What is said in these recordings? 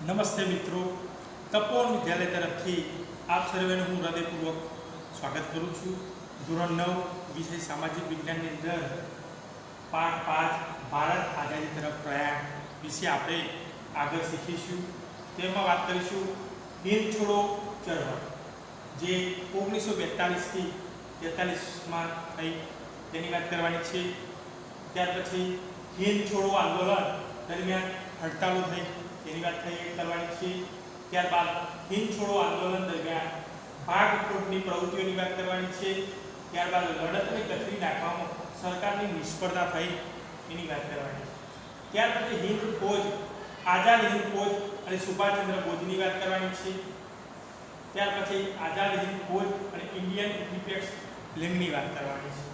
નમસ્તે મિત્રો, તપોવન વિદ્યાલય તરફથી આપ સર્વેનું હું હૃદયપૂર્વક સ્વાગત કરું છું। ધોરણ 9 વિષય સામાજિક વિજ્ઞાનની અંદર પાઠ 5 ભારત આઝાદી તરફ પ્રયાણ વિશે આપણે આગળ શીખીશું। તેમાં વાત કરીશું હિંદ છોડો ચળવળ, જે 1942 થી 43માં થઈ તેની વાત કરવાની છે। ત્યાર પછી હિંદ છોડો આંદોલન દરમિયાન હડતાલો થઈ તેની વાત કરવાની છે। ત્યારબાદ હિંદ છોડો આંદોલન દરમિયાન ભાગફોડની પ્રવૃત્તિઓની વાત કરવાની છે। ત્યારબાદ લડતને કથળી નાખવામાં સરકારની નિષ્ફળતા થઈ એની વાત કરવાની છે। ત્યાર પછી હિંદ ફોજ, આઝાદ હિંદ ફોજ અને સુભાષચંદ્ર બોઝની વાત કરવાની છે। ત્યાર પછી આઝાદ હિંદ ફોજ અને ઇન્ડિયન ઇન્ડિપેન્ડન્સ ફિલ્મની વાત કરવાની છે।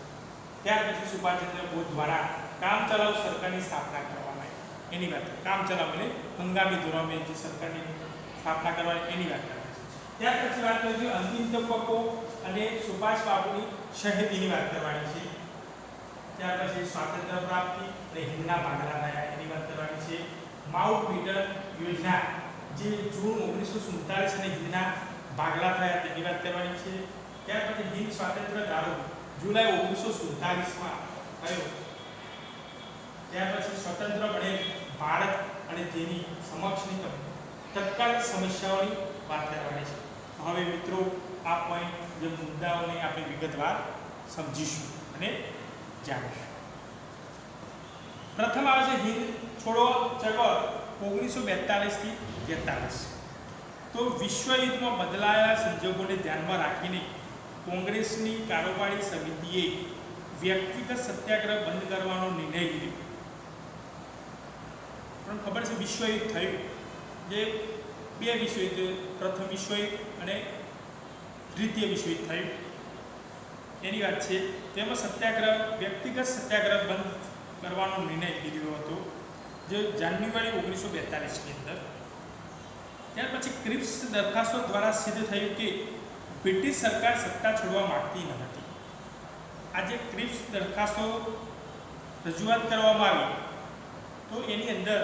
ત્યાર પછી સુભાષચંદ્ર બોઝ દ્વારા કામચલાઉ સરકારની સ્થાપના કરવામાં આવી એની વાત, કામચલાઉ એટલે હંગામી ધોરણે જે સરકારની સ્થાપના કરવાની એની વાત કરવાની છે। ત્યાર પછી વાત કરીશું અંતિમ તબક્કો અને સુભાષ બાબુની શહીદીની વાત કરવાની છે। ત્યાર પછી સ્વાતંત્ર્ય પ્રાપ્તિ અને હિંદના ભાગલા થયા એની વાત કરવાની છે। માઉન્ટ બેટન યોજના જે જૂન 1947 અને હિંદના ભાગલા થયા તેની વાત કરવાની છે। ત્યાર પછી હિંદ સ્વાતંત્ર્ય ધારો જુલાઈ 1947માં થયો। ત્યાર પછી સ્વતંત્ર બનેલ ભારત અને તેની સમક્ષની તત્કાલીન સમસ્યાઓની વાત કરવાની છે। હવે મિત્રો આ પોઈન્ટ જે મુદ્દાઓને આપણે વિગતવાર સમજીશું અને જાણીશું। પ્રથમ આવે છે હિંદ છોડો ચળવળ 1942 થી 43। તો વિશ્વ યુદ્ધમાં બદલાયેલા સંજોગોને ધ્યાનમાં રાખીને કોંગ્રેસની કારોબારી સમિતિએ વ્યક્તિગત સત્યાગ્રહ બંધ કરવાનો નિર્ણય લીધો। પણ ખબર છે વિશ્વ યુદ્ધ થયું, જે બે વિશ્વયુદ્ધ, પ્રથમ વિશ્વયુદ્ધ અને દ્વિતીય વિશ્વયુદ્ધ થયું એની વાત છે। તેમાં સત્યાગ્રહ, વ્યક્તિગત સત્યાગ્રહ બંધ કરવાનો નિર્ણય લીધો હતો, જે જાન્યુઆરી 1942ની અંદર। ત્યાર પછી ક્રિપ્સ દરખાસ્તો દ્વારા સિદ્ધ થયું કે બ્રિટિશ સરકાર સત્તા છોડવા માંગતી ન હતી। આજે ક્રિપ્સ દરખાસ્તો રજૂઆત કરવામાં આવી તો એની અંદર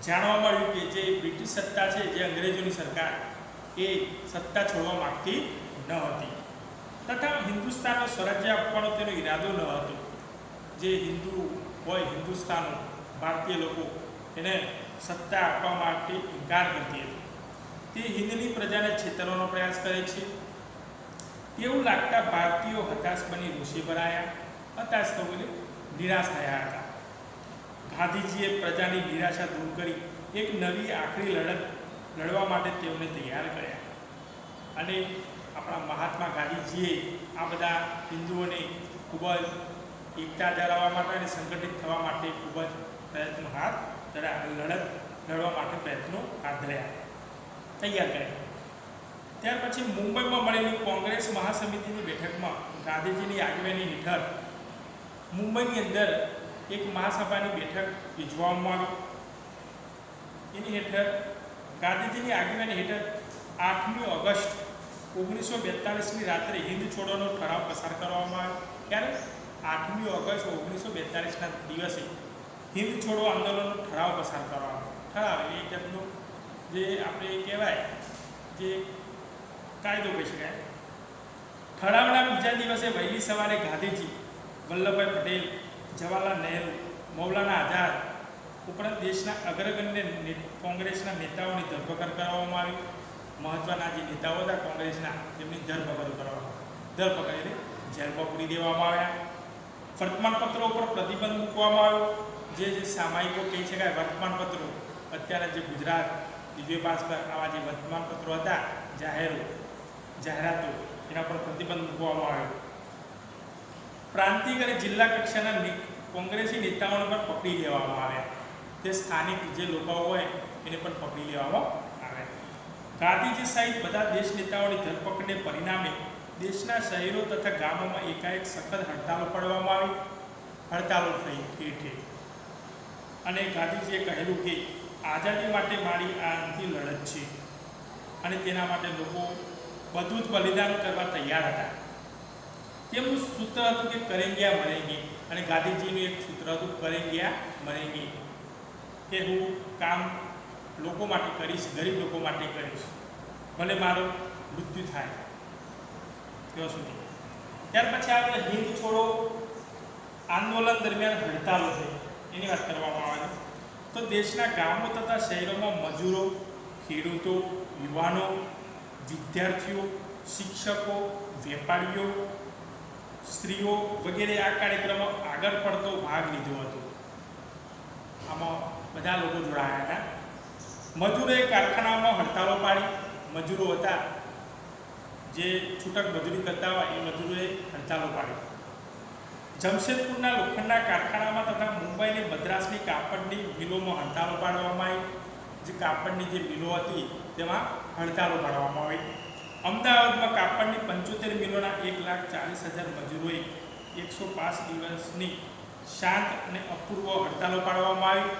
જાણવા મળ્યું કે જે બ્રિટિશ સત્તા છે, જે અંગ્રેજોની સરકાર, એ સત્તા છોડવા માંગતી ન હતી તથા હિન્દુસ્તાનનો સ્વરાજ્ય આપવાનો તેનો ઈરાદો ન હતો। જે હિન્દુ હોય, હિન્દુસ્તાનો ભારતીય લોકો, એને સત્તા આપવા માટે ઇનકાર કરતી હતી। તે હિન્દની પ્રજાને છેતરવાનો પ્રયાસ કરે છે એવું લાગતા ભારતીયો હતાશ બની રોષે ભરાયા। હતાશ થવું એટલે નિરાશ થયા હતા। ગાંધીજીએ પ્રજાની નિરાશા દૂર કરી એક નવી આખરી લડત લડવા માટે તેઓને તૈયાર કર્યા અને આપણા મહાત્મા ગાંધીજીએ આ બધા હિન્દુઓને ખૂબ જ એકતા જળવવા માટે અને સંગઠિત થવા માટે ખૂબ જ પ્રયત્નો હાથ ધર્યા, લડત લડવા માટે પ્રયત્નો હાથ ધર્યા, તૈયાર કર્યા। ત્યાર પછી મુંબઈમાં મળેલી કોંગ્રેસ મહાસમિતિની બેઠકમાં ગાંધીજીની આગેવાની હેઠળ મુંબઈની અંદર એક મહાસભાની બેઠક યોજવામાં આવી। એની હેઠળ ગાંધીજીની આગેવાની હેઠળ 8મી ઓગસ્ટ 1942ની રાત્રે હિંદ છોડોનો ઠરાવ પસાર કરવામાં આવ્યો। ત્યારે 8મી ઓગસ્ટ 1942ના દિવસે હિંદ છોડો આંદોલનનો ઠરાવ પસાર કરવામાં આવ્યો। ઠરાવ એટલે એક જાતનો જે આપણે કહેવાય જે કાયદો કહી શકાય। ઠરાવના બીજા દિવસે વહેલી સવારે ગાંધીજી, વલ્લભભાઈ પટેલ, જવાહરલાલ નહેરુ, મૌલાના આઝાદ ઉપરાંત દેશના અગ્રગણ્ય કોંગ્રેસના નેતાઓની ધરપકડ કરવામાં આવી। મહત્વના જે નેતાઓ હતા કોંગ્રેસના, તેમની ધરપકડ કરવામાં આવી। ધરપકડ એટલે જેલમાં પૂરી દેવામાં આવ્યા। વર્તમાનપત્રો ઉપર પ્રતિબંધ મૂકવામાં આવ્યો। જે સામાયિકો કહી શકાય, વર્તમાનપત્રો, અત્યારે જે ગુજરાત, વિજય ભાસ્કર, આવા જે વર્તમાનપત્રો હતા, જાહેરાતો, એના પર પ્રતિબંધ મૂકવામાં આવ્યો। પ્રાંતિક અને જિલ્લા કક્ષાના કોંગ્રેસી તેઓને પણ પકડી લેવામાં આવ્યા। તે સ્થાનિક જે લોકો હોય એને પણ પકડી લેવામાં આવ્યા। ગાંધીજી સહિત બધા દેશ નેતાઓની ધરપકડને પરિણામે દેશના શહેરો તથા ગામોમાં એકાએક સખત હડતાલો પાડવામાં આવી। હડતાલો થઈ ઠેર ઠેર અને ગાંધીજીએ કહેલું કે આઝાદી માટે મારી આ અંતિમ લડત છે અને તેના માટે લોકો બધું જ બલિદાન કરવા તૈયાર હતા। તેમનું સૂત્ર હતું કે કરેંગ્યા મરેંગે, અને ગાંધીજીનું એક સૂત્ર હતું કરેંગ્યા મરેંગે, કે હું કામ લોકો માટે કરીશ, ગરીબ લોકો માટે કરીશ, ભલે મારું મૃત્યુ થાય ત્યાં સુધી. ત્યાર પછી આવે હિંદ છોડો આંદોલન દરમિયાન હડતાલો થઈ, એની વાત કરવામાં આવે છે. તો દેશના ગામો તથા શહેરોમાં મજૂરો, ખેડૂતો, યુવાનો, વિદ્યાર્થીઓ, શિક્ષકો, વેપારીઓ, સ્ત્રીઓ વગેરે આ કાર્યક્રમમાં આગળ પડતો ભાગ લીધો હતો. આમાં બધા લોકો જોડાયા હતા. મજૂરોએ કારખાનામાં હડતાલો પાડી. મજૂરો હતા જે છૂટક મજૂરી કરતા હોય એ મજૂરોએ હડતાલો પાડી. જમશેદપુરના લોખંડના કારખાનામાં તથા મુંબઈ અને મદ્રાસની કાપડની મિલોમાં હડતાલો પાડવામાં આવી. જે કાપડની જે મિલો હતી તેમાં હડતાલો પાડવામાં આવી. અમદાવાદમાં કાપડની 75 મિલોના 1,40,000 મજૂરોએ 105 દિવસની શાંત અને અપૂર્વ હડતાલો પાડવામાં આવી.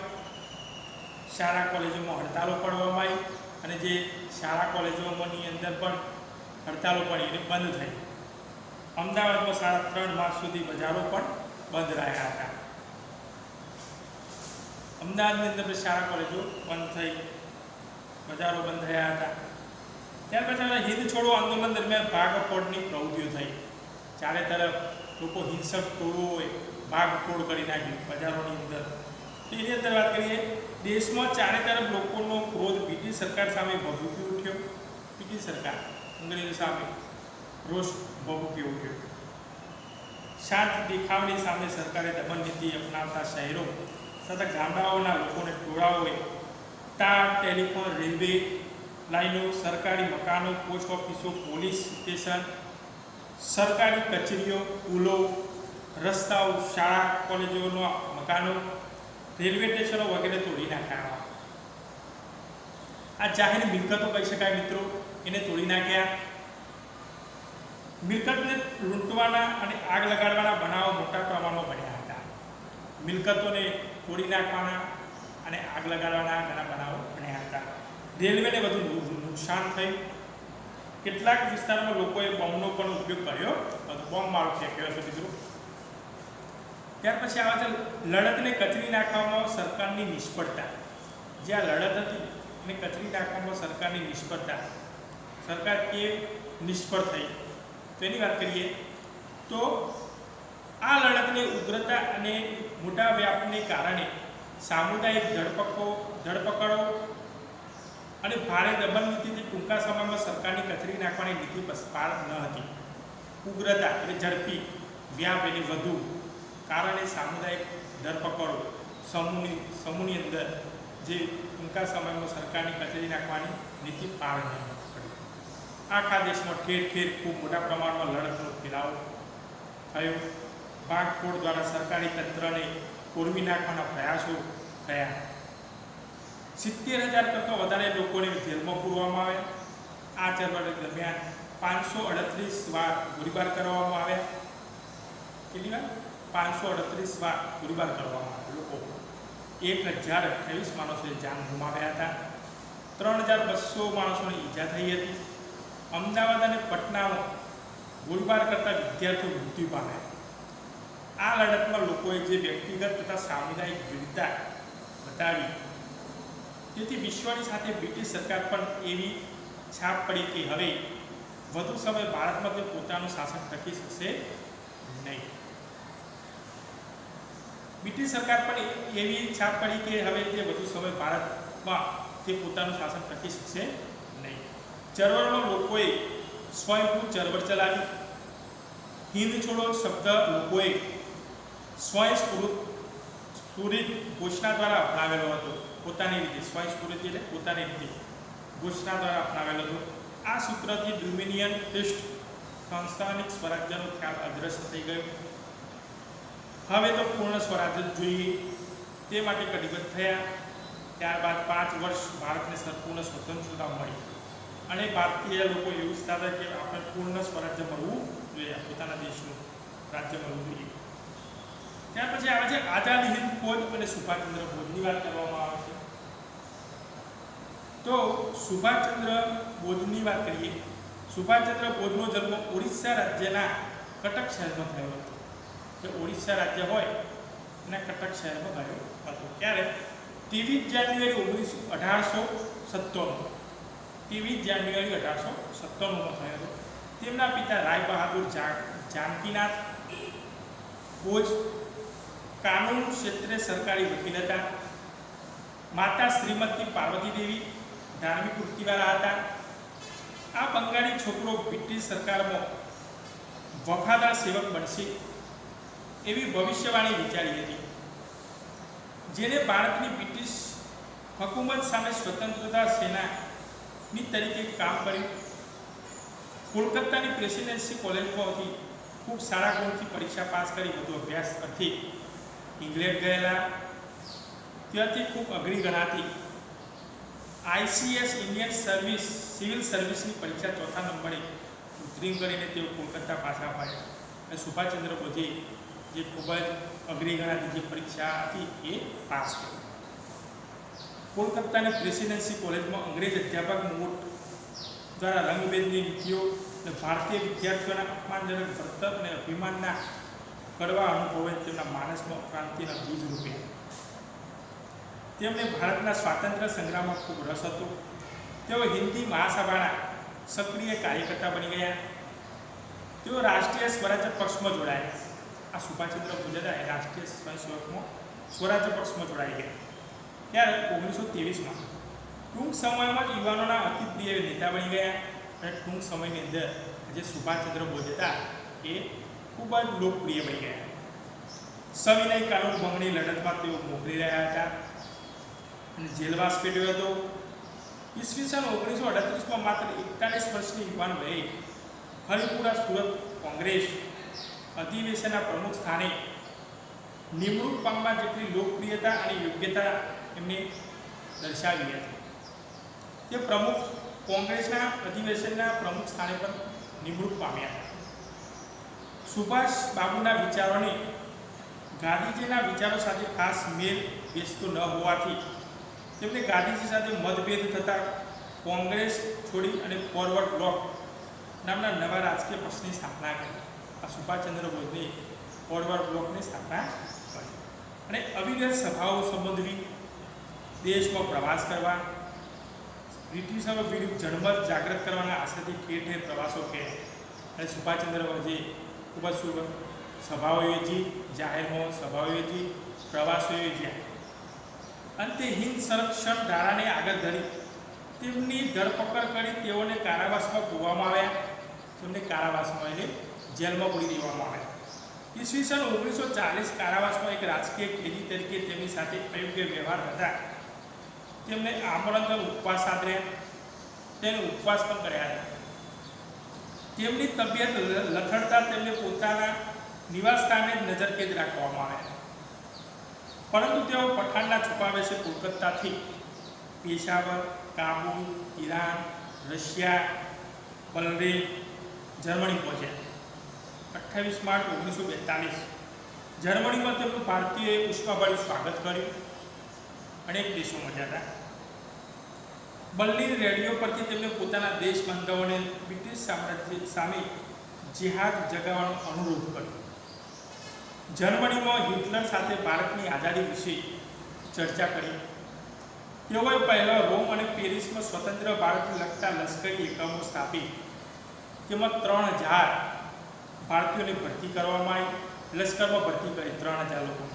શાળા કોલેજોમાં હડતાલો પાડવામાં આવી અને જે શાળા કોલેજોની અંદર પણ હડતાલો પડી અને બંધ થઈ. અમદાવાદમાં 3.5 માસ સુધી બજારો પણ બંધ રહ્યા હતા. અમદાવાદની અંદર શાળા કોલેજો બંધ થઈ, બજારો બંધ રહ્યા હતા. ત્યાર પછી હિંદ છોડો આંદોલન દરમિયાન ભાગફોડની પ્રવૃત્તિઓ થઈ. ચારે તરફ લોકો હિંસક ટોળોએ ભાગફોડ કરી નાખી બજારોની અંદર. એની અંદર વાત કરીએ, દેશમાં ચારે તરફ લોકોનો ક્રોધ બ્રિટિશ સરકાર સામે ભભૂકી ઉઠ્યો. બ્રિટિશ સરકાર અંગ્રેજો સામે રોષ ભભૂકી ઉઠ્યો. શાંત દેખાવની સામે સરકારે દમન નીતિ અપનાવતા શહેરો તથા ગામડાઓના લોકોને ટોળાઓએ તાર, ટેલિફોન, રેલવે લાઈનો, સરકારી મકાનો, પોસ્ટ ઓફિસો, પોલીસ સ્ટેશન, સરકારી કચેરીઓ, પુલો, રસ્તાઓ, શાળા કોલેજોના મકાનો, રેલવે સ્ટેશનો વગેરે તોડી નાખ્યા. આ જાહેર મિલકતો કહી શકાય મિત્રો, એને તોડી નાખ્યા. મિલકતને લૂંટવાના અને આગ લગાડવાના બનાવો મોટા પ્રમાણમાં બન્યા હતા. મિલકતોને તોડી નાખવાના અને આગ લગાડવાના ઘણા બનાવો બન્યા હતા. રેલવેને વધુ નુકસાન થયું. કેટલાક વિસ્તારમાં લોકોએ બોમ્બનો પણ ઉપયોગ કર્યો હતો. બોમ્બ મારો ફેંક્યો હતો મિત્રો. ત્યાર પછી આવે છે લડતને કચરી નાખવામાં સરકારની નિષ્ફળતા. જે આ લડત હતી એને કચરી નાખવામાં સરકારની નિષ્ફળતા. સરકાર કે નિષ્ફળ થઈ તો એની વાત કરીએ તો આ લડતની ઉગ્રતા અને મોટા વ્યાપને કારણે સામુદાયિક ધરપકડો અને ભારે દમન નીતિથી ટૂંકા સમયમાં સરકારની કચરી નાખવાની નીતિ પાર ન હતી. ઉગ્રતા એટલે ઝડપી, વ્યાપ એટલે વધુ કારણે સામુદાયિક ધરપકડો સમૂહની અંદર જે ટૂંકા સમયમાં સરકારની કચરી નાખવાની નીતિ પાર ન પડી. આખા દેશમાં ઠેર ઠેર ખૂબ મોટા પ્રમાણમાં લડતનો ફેલાવો થયો. ભાગફોડ દ્વારા સરકારી તંત્રને ખોરવી નાખવાના પ્રયાસો થયા. 70,000 કરતાં વધારે લોકોને જેલમાં પૂરવામાં આવ્યા. આ ચળવળ દરમિયાન 538 વાર ગોળીબાર કરવામાં આવ્યા. કેટલી વાર? 538 વાર ગોળીબાર કરવામાં આવ્યા. લોકો 1,028 માણસોએ જાન ગુમાવ્યા હતા. 3,200 માણસોને ઈજા થઈ હતી. અમદાવાદ અને પટનામાં ગોળીબાર કરતા વિદ્યાર્થીઓ મૃત્યુ પામ્યા. આ લડતમાં લોકોએ જે વ્યક્તિગત તથા સામુદાયિક વિવિધતા બતાવી, તેથી વિશ્વની સાથે બ્રિટિશ સરકાર પણ એવી છાપ પડી કે હવે વધુ સમય ભારતમાં તે પોતાનું શાસન ટકી શકશે નહીં. બ્રિટિશ સરકાર પણ એવી છાપ પડી કે હવે તે વધુ સમય ભારતમાં તે પોતાનું શાસન ટકી શકશે નહીં. ચળવળનો લોકોએ સ્વયંભૂ ચળવળ ચલાવી. હિંદ છોડો શબ્દ લોકોએ સ્વયંસ્ફુરિત ઘોષણા દ્વારા અપનાવેલો હતો. પોતાની રીતે સ્વયંસ્ફુરિત એટલે પોતાની રીતે ઘોષણા દ્વારા અપનાવેલો હતો. આ સૂત્રથી ડોમિનિયન ટેસ્ટ સંસ્થાનિક સ્વરાજ્યનો ખ્યાલ અદ્રશ્ય થઈ ગયો. હવે તો પૂર્ણ સ્વરાજ્ય જોઈએ તે માટે કટિબદ્ધ થયા. ત્યારબાદ 5 વર્ષ ભારતને સંપૂર્ણ સ્વતંત્રતા મળી અને ભારતીય લોકો એવું ઈચ્છતા હતા કે આપણે પૂર્ણ સ્વરાજ્ય મળવું જોઈએ, પોતાના દેશનું રાજ્ય મળવું જોઈએ. ત્યાર પછી આવે છે આઝાદ હિંદ ફૌજ અને સુભાષચંદ્ર બોઝની વાત કરવામાં આવે છે. તો સુભાષચંદ્ર બોઝની વાત કરીએ. સુભાષચંદ્ર બોઝનો જન્મ ઓડિશા રાજ્યના કટક શહેરમાં થયો હતો. જે ઓડિશા રાજ્ય હોય એના કટક શહેરમાં થયો હતો. ક્યારે? 23 જાન્યુઆરી 1897 23 જાન્યુઆરી 1897 માં થયો હતો. તેમના પિતા રાય બહાદુર જાનકીનાથ ભોજ કાનૂન ક્ષેત્રે સરકારી વકીલ હતા. માતા શ્રીમતી પાર્વતી દેવી ધાર્મિક વૃત્તિવાળા હતા. આ બંગાળી છોકરો બ્રિટિશ સરકારમાં વફાદાર સેવક બનશે એવી ભવિષ્યવાણી વિચારી હતી, જેને ભારતની બ્રિટિશ હકુમત સામે સ્વતંત્રતા સેનાની તરીકે કામ કર્યું. કોલકાતાની પ્રેસિડેન્સી કોલેજમાંથી ખૂબ સારા ગુણથી પરીક્ષા પાસ કરી વધુ અભ્યાસ અર્થે ઇંગ્લેન્ડ ગયેલા. ત્યાંથી ખૂબ અઘરી ગણાતી ICS ઇન્ડિયન સિવિલ સર્વિસની પરીક્ષા ચોથા નંબરે ઉત્તીર્ણ કરીને તેઓ કોલકાતા પાછા ફર્યા. અને સુભાષચંદ્ર બોઝે જે ખૂબ જ અઘરી ગણાતી જે પરીક્ષા હતી એ પાસ કરી. કોલકાતાની પ્રેસિડેન્સી કોલેજમાં અંગ્રેજ અધ્યાપક મોટ દ્વારા રંગભેદની નીતિઓ અને ભારતીય વિદ્યાર્થીઓના અપમાનજનક વર્તન અને અભિમાનના કડવા અનુભવે તેમના માનસમાં ક્રાંતિના બીજ રૂપે. તેમને ભારતના સ્વાતંત્ર્ય સંગ્રામમાં ખૂબ રસ હતો. તેઓ હિન્દી મહાસભાના સક્રિય કાર્યકર્તા બની ગયા. તેઓ રાષ્ટ્રીય સ્વરાજ્ય પક્ષમાં જોડાયા. આ સુભાષચંદ્ર બોઝ હતા એ રાષ્ટ્રીય સ્વયંસેવકમાં સ્વરાજ્ય પક્ષમાં જોડાઈ ગયા. ત્યારે 1923માં ટૂંક સમયમાં જ યુવાનોના અતિ પ્રિય નેતા બની ગયા. અને ટૂંક સમયની અંદર જે સુભાષચંદ્ર બોઝ હતા એ ખૂબ જ લોકપ્રિય બની ગયા. સવિનય કાનૂન ભંગની લડતમાં તેઓ મોકલી રહ્યા હતા અને જેલવાસ પેટ્યો હતો. ઈસવીસન 1938માં માત્ર 41 વર્ષની યુવાન વયે હરિપુરા સુરત કોંગ્રેસ અધિવેશનના પ્રમુખ સ્થાને નિમણૂક પામવા જેટલી લોકપ્રિયતા અને યોગ્યતા એમને દર્શાવી હતી. તે પ્રમુખ કોંગ્રેસના અધિવેશનના પ્રમુખ સ્થાને પણ નિમણૂક પામ્યા હતા. સુભાષ બાબુના વિચારોને ગાંધીજીના વિચારો સાથે ખાસ મેળ બેસતો ન હોવાથી તેમને ગાંધીજી સાથે મતભેદ થતાં કોંગ્રેસ છોડી અને ફોરવર્ડ બ્લોક નામના નવા રાજકીય પક્ષની સ્થાપના કરી. આ સુભાષચંદ્ર બોઝે ફોરવર્ડ બ્લોકની સ્થાપના કરી અને અવિરત સભાઓ સંબોધવી, દેશમાં પ્રવાસ કરવા, બ્રિટિશરો વિરુદ્ધ જનમત જાગૃત કરવાના આશયથી ઠેર ઠેર પ્રવાસો કર્યા. અને સુભાષચંદ્ર બોઝે ખૂબ જ સભાઓ યોજી, જાહેરમાં સભાઓ યોજી, પ્રવાસો યોજ્યા. અંતે હિંદ સંરક્ષણ ધારાને આગળ ધરી તેમની ધરપકડ કરી તેઓને કારાવાસમાં પૂરવામાં આવ્યા. તેમને કારાવાસમાં એટલે જેલમાં પૂરી દેવામાં આવ્યા. ઈસવીસન 1940 કારાવાસમાં એક રાજકીય કેદી તરીકે તેમની સાથે અયોગ્ય વ્યવહાર હતા. તેમને આમરણ ઉપવાસ આદર્યા, તેને ઉપવાસ પણ કર્યા હતા. તેમની તબિયત લથડતા તેમને પોતાના નિવાસસ્થાને નજરકેદ રાખવામાં આવ્યા. પરંતુ તેઓ પઠાણના છુપાવેશે કોલકાતાથી પેશાવર, કાબુલ, ઈરાન, રશિયા, બલરેમ, જર્મની પહોંચ્યા. 28 માર્ચ 1942 જર્મનીમાં તેમનું ભારતીયોએ ઉષ્માભર્યું સ્વાગત કર્યું. અનેક દેશોમાં ગયા હતા. બર્લિન રેડિયો પરથી તેમણે પોતાના દેશ બાંધવોને બ્રિટિશ સામ્રાજ્ય સામે જિહાદ જગાવવાનો અનુરોધ કર્યો. જર્મનીમાં હિટલર સાથે ભારતની આઝાદી વિશે ચર્ચા કરી. તેઓએ પહેલા રોમ અને પેરિસમાં સ્વતંત્ર ભારતને લગતા લશ્કરી એકમો સ્થાપી. તેમાં 3000 ભારતીયોને ભરતી કરવામાં આવી. લશ્કરમાં ભરતી કરી 3000 લોકો.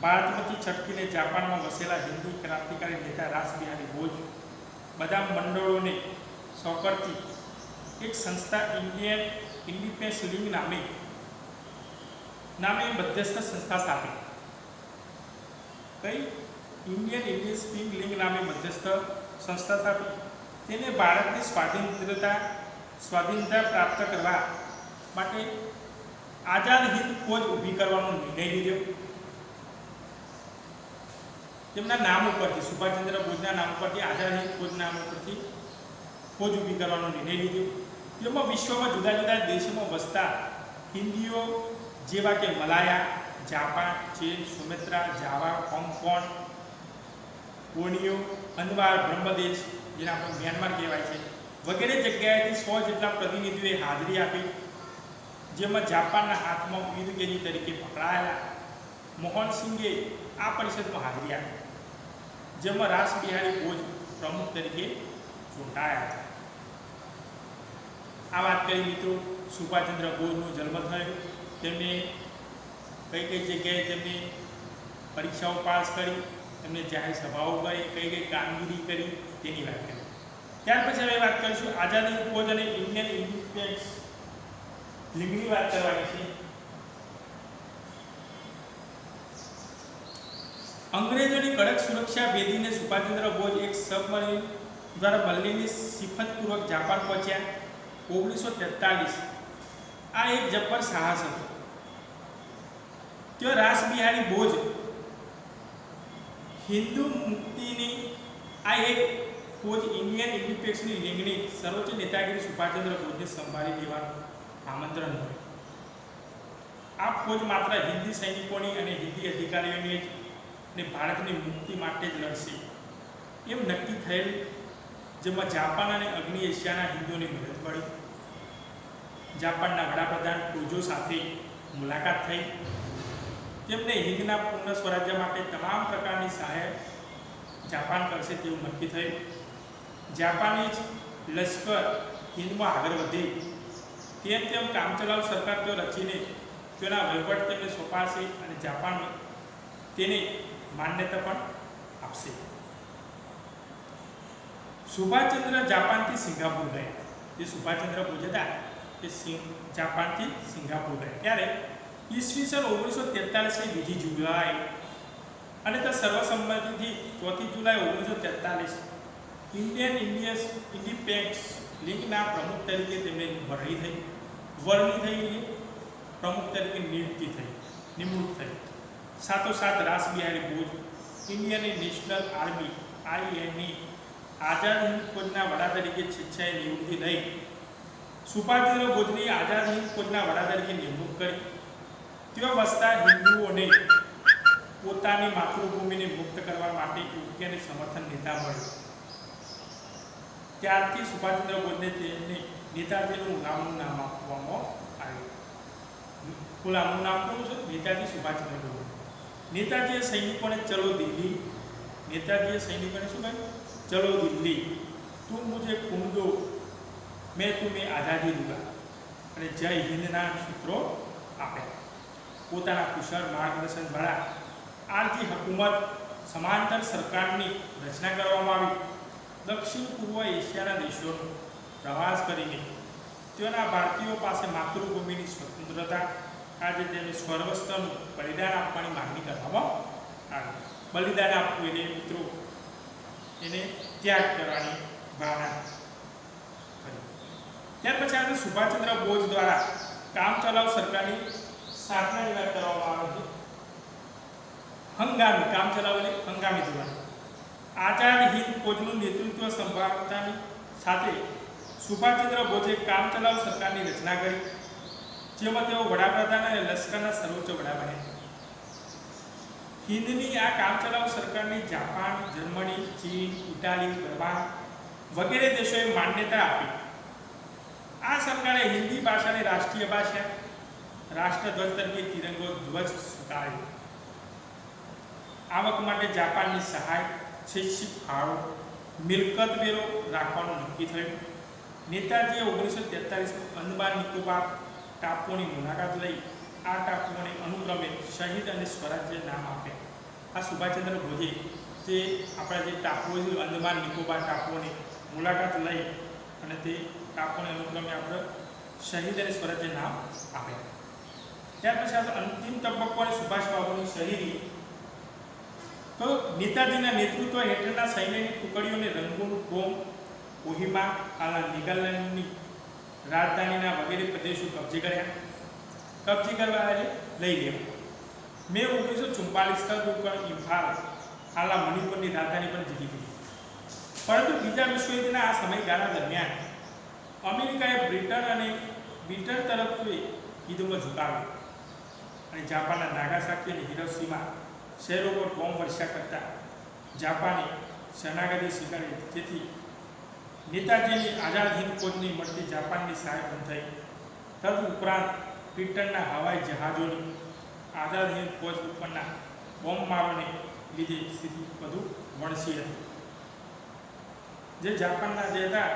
ભારતમાંથી છટકીને જાપાનમાં વસેલા હિન્દી ક્રાંતિકારી નેતા રાસબિહારી બોઝ બધા મંડળોને સોંપતી એક સંસ્થા ઇન્ડિયન ઇન્ડિપેન્ડન્સ લીગ નામે મધ્યસ્થ સંસ્થા સ્થાપી. કઈ? ઇન્ડિયન ઇન્ડિયન્સ લીગ નામે મધ્યસ્થ સંસ્થા સ્થાપી. તેને ભારતની સ્વાધીનતા પ્રાપ્ત કરવા માટે આઝાદ હિંદ ફોજ ઊભી કરવાનો નિર્ણય લીધો. તેમના નામ ઉપરથી, સુભાષચંદ્ર બોઝના નામ ઉપરથી, આઝાદ હિંદ ફોજ નામ ઉપરથી ફોજ ઊભી કરવાનો નિર્ણય લીધો. તેમાં વિશ્વમાં જુદા જુદા દેશોમાં વસતા હિન્દીઓ જેવા કે મલાયા, જાપાન, ચીન, સુમેત્રા, જાવા, હોંગકોંગ, બોર્નિયો, અંદમાન બ્રહ્મદેશ જેને આપણે મ્યાનમાર કહેવાય છે, વગેરે જગ્યાએથી 100 જેટલા પ્રતિનિધિઓએ હાજરી આપી. જેમાં જાપાનના હાથમાં યુદ્ધકેદી તરીકે પકડાયેલા મોહનસિંઘે આ પરિષદમાં હાજરી આપી. જેમાં રાસબિહારી બોઝ પ્રમુખ તરીકે ચૂંટાયા હતા। આ વાત કરી મિત્રો સુભાષચંદ્ર બોઝનો જન્મ થયો, તેમને કઈ કઈ જગ્યાએ તેમની પરીક્ષાઓ પાસ કરી, તેમને જાહેર સભાઓ કરી, કઈ કઈ કામગીરી કરી તેની વાત કરી। ત્યાર પછી હવે વાત કરીશું આઝાદી ફોજ અને ઇન્ડિયન ઇન્ડિપેન્ડન્સ લીગની વાત કરવાની છે। અંગ્રેજોની કડક સુરક્ષા ભેદીને સુભાષચંદ્ર બોઝ એક સબમરીન દ્વારા બલ્લીની સિફતપૂર્વક જાપાન પહોંચ્યા 1943। આ એક જબ્બર સાહસ હતો। તેઓ રાસબિહારી બોઝ હિન્દુ મુક્તિની આ એક ફોજ ઇન્ડિયન ઇન્ડિપેન્ડન્સની લીગની સર્વોચ્ચ નેતાગીરી સુભાષચંદ્ર બોઝને સંભાળી લેવાનું આમંત્રણ મળ્યું। આ ફોજ માત્ર હિન્દી સૈનિકોની અને હિન્દી અધિકારીઓની અને ભારતની મુક્તિ માટે જ લડશે એમ નક્કી થયેલ, જેમાં જાપાન અને અગ્નિ એશિયાના હિન્દુઓની મદદ મળી। જાપાનના વડાપ્રધાન ટોજો સાથે મુલાકાત થઈ, તેમને હિંદના પૂર્ણ સ્વરાજ્ય માટે તમામ પ્રકારની સહાય જાપાન કરશે તેવું નક્કી થયું। જાપાનીઝ લશ્કર હિંદમાં આગળ વધે તેમ તેમ કામચલાઉ સરકાર તેઓ રચીને તેના વહીવટ તેમને સોંપાશે અને જાપાન તેને માન્યતા પણ આપશે। સુભાષચંદ્ર જાપાનથી સિંગાપુર ગયા। જે સુભાષચંદ્ર બોઝ હતા તે જાપાનથી સિંગાપુર ગયા ત્યારે ઈસવીસન 1943ની 2 જુલાઈ અને તે સર્વસંમતિથી 4 જુલાઈ 1943 ઇન્ડિયન ઇન્ડિપેન્ડન્સ લીગના પ્રમુખ તરીકે તેમને વરણી થઈ પ્રમુખ તરીકે નિમણૂક થઈ। સાથોસાથ Rash Behari Bose Indian National Army INA Azad Hind ફોજના વડા તરીકે સ્વેચ્છાએ નિયુક્તિ લઈ સુભાષચંદ્ર બોઝની આઝાદ હિંદ ફોજના વડા તરીકે નિમણૂક કરી। તેઓ વસતા હિન્દુઓને પોતાની માતૃભૂમિને મુક્ત કરવા માટે યોગ્ય અને સમર્થન નેતા મળ્યું। ત્યારથી સુભાષચંદ્ર બોઝને તેમને નેતાજીનું નામનું નામ આપવામાં આવ્યું। ગુલામનું નામ કોનું છે? નેતાજી સુભાષચંદ્ર બોઝ। નેતાજીએ સૈનિકોને ચલો દિલ્હી, નેતાજીએ સૈનિકોને શું કહ્યું? ચલો દિલ્હી, તું મુझे खून दो मैं तुम्हें आज़ादी दूंगा અને જય હિન્દના સૂત્રો આપ્યા। પોતાના કુશળ માર્ગદર્શન દ્વારા આરજી હકુમત સમાંતર સરકારની રચના કરવામાં આવી। દક્ષિણ પૂર્વ એશિયાના દેશોનો પ્રવાસ કરીને તેઓના ભારતીયો પાસે માતૃભૂમિની સ્વતંત્રતા આજે તેમને સર્વસ્વનું બલિદાન આપવાની માંગણી કરવામાં આવી। બલિદાન આપવું એટલે મિત્રો એને ત્યાગ કરવાની ભાવના કરી। ત્યાર પછી આજે સુભાષચંદ્ર બોઝ દ્વારા કામચલાઉ સરકારની સ્થાપનાની વાત કરવામાં આવે છે। હંગામી કામચલાઉ એટલે હંગામી ધોરણ। આઝાદ હિંદ ફોજનું નેતૃત્વ સંભાળતાની સાથે સુભાષચંદ્ર બોઝે કામચલાઉ સરકારની રચના કરી, જેમાં તેઓ વડાપ્રધાન અને લશ્કરના સર્વોચ્ચ વડા બન્યા। હિન્દની આ કામચલાઉ સરકારની જાપાન, જર્મની, ચીન, ઇટાલી, બર્મા વગેરે દેશોએ માન્યતા આપી। આ સરકારે હિન્દી ભાષાને રાષ્ટ્રીય ભાષા, રાષ્ટ્રધ્વજ તરીકે તિરંગો ધ્વજ સ્વીકાર્યો। આવક માટે જાપાનની સહાય, શૈક્ષિક ફાળો, મિલકત વેરો રાખવાનું નક્કી થયું। નેતાજીએ 1943 અંદમાન નિકોબાર ટાપુઓની મુલાકાત લઈ આ ટાપુઓને અનુક્રમે શહીદ અને સ્વરાજ્ય નામ આપ્યા। આ સુભાષચંદ્ર બોઝે જે આપણા જે ટાપુઓ છે અંદમાન નિકોબાર ટાપુઓની મુલાકાત લઈ અને તે ટાપુઓને અનુક્રમે આપણે શહીદ અને સ્વરાજ્ય નામ આપ્યા। ત્યાર પછી આપણે અંતિમ તબક્કો અને સુભાષબાબુની શહીદી। તો નેતાજીના નેતૃત્વ હેઠળના સૈન્યની ટુકડીઓને રંગૂન, ગોમ, કોહિમા, હાલના નાગાલેન્ડની રાજધાનીના વગેરે પ્રદેશો કબજે કરવા લઈ લેવા। મે 1944 ઉપર ઇમ્ફાલ, હાલના મણિપુરની રાજધાની પણ જીતી ગઈ। પરંતુ બીજા વિશ્વયુદ્ધના આ સમયગાળા દરમિયાન અમેરિકાએ બ્રિટન તરફથી યુદ્ધમાં ઝુકાવ્યો અને જાપાનના નાગાસાકી અને હિરોશીમા શહેરો પર બોમ્બ વર્ષા કરતા જાપાને શરણાગતિ સ્વીકારી, જેથી નેતાજીની આઝાદ હિંદ ફોજની મળતી જાપાનની સહાય બંધ થઈ। તદુપરાંત બ્રિટનના હવાઈ જહાજોની આઝાદ હિંદ ફોજ ઉપરના બોમ્બમારોને લીધે સ્થિતિ વધુ વણસી હતી. જે જાપાનના જે હતા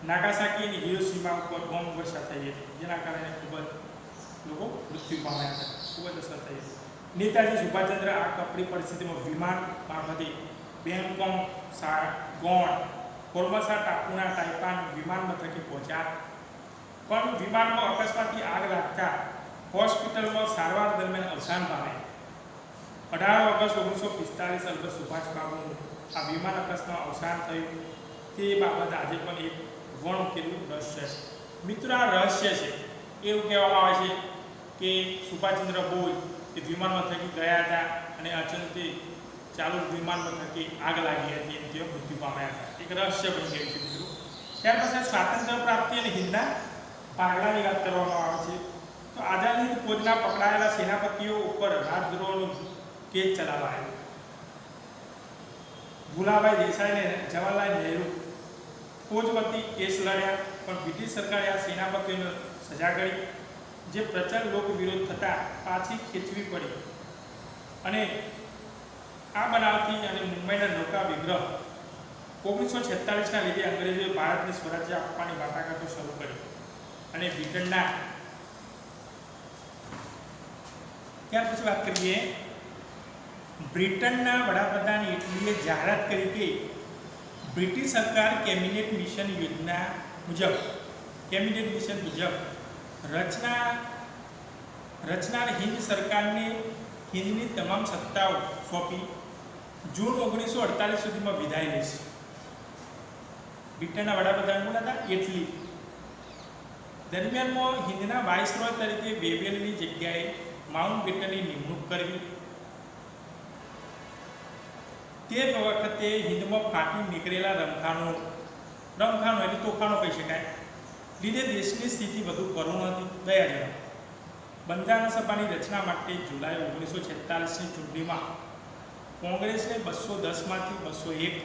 નાગાસાકી અને હિરોશીમા ઉપર બોમ્બ વર્ષા થઈ હતી, જેના કારણે ખૂબ જ લોકો મૃત્યુ પામ્યા હતા, ખૂબ જ અસર થઈ હતી. નેતાજી સુભાષચંદ્ર આ કપરી પરિસ્થિતિમાં વિમાન મારફતે બેંગકોક, સાગોન, ફોર્મોસા ટાપુના તાઇપાન વિમાન મથકે પહોંચ્યા, પણ વિમાનમાં અકસ્માતથી આગ લાગતા હોસ્પિટલમાં સારવાર દરમિયાન અવસાન પામ્યા. 18 ઓગસ્ટ 1945 અલ્બત સુભાષબાબુનું આ વિમાન અકસ્માતમાં અવસાન થયું. તે બાબત આજે પણ એક વણઉકેલું રહસ્ય છે. મિત્રો, આ રહસ્ય છે. એવું કહેવામાં આવે છે કે સુભાષચંદ્ર બોઝ એ વિમાન મથકે ગયા હતા અને અચાનક ચાલુ વિમાન મથકે આગ લાગી હતી અને તેઓ મૃત્યુ પામ્યા હતા. એક રહસ્ય બની ગયું છે મિત્રો. ત્યાર પછી સ્વાતંત્ર્ય પ્રાપ્તિ અને હિંદના ભાગલાની વાત કરવામાં આવે છે. તો આઝાદી ફોજના પકડાયેલા સેનાપતિઓ ઉપર રાજદ્રોહનો કેસ ચલાવાયો. ભુલાભાઈ દેસાઈ અને જવાહરલાલ નહેરુ ફોજ વતી કેસ લડ્યા, પણ બ્રિટિશ સરકારે આ સેનાપતિઓને સજા કરી, જે પ્રચંડ લોક વિરોધ થતા પાછી ખેંચવી પડી. અને આ બનાવથી અને મુંબઈના નૌકા વિગ્રહ 1946ના લીધે અંગ્રેજોએ ભારતને સ્વરાજ્ય આપવાની વાટાઘાટો શરૂ કરી અને બ્રિટનના ત્યાર પછી વાત કરીએ. બ્રિટનના વડાપ્રધાન ઇટલીએ જાહેરાત કરી કે બ્રિટિશ સરકાર કેબિનેટ મિશન મુજબ રચનાર હિન્દ સરકારને હિન્દની તમામ સત્તાઓ સોંપી જૂન 1948 સુધીમાં વિદાય લેશે. બ્રિટનના વડાપ્રધાન કોણ હતા? ઇટલી. દરમિયાનમાં હિન્દના વાઇસરોય તરીકે વેવેલની જગ્યાએ માઉન્ટ બેટનની નિમણૂક કરવી. તે વખતે હિન્દમાં ફાટી નીકળેલા રમખાણો એટલે તોફાનો કહી શકાય લીધે દેશની સ્થિતિ વધુ કરુણ હતી. દયાજનક. બંધારણ સભાની રચના માટે જુલાઈ 1946ની ચૂંટણીમાં કોંગ્રેસને 210માંથી 201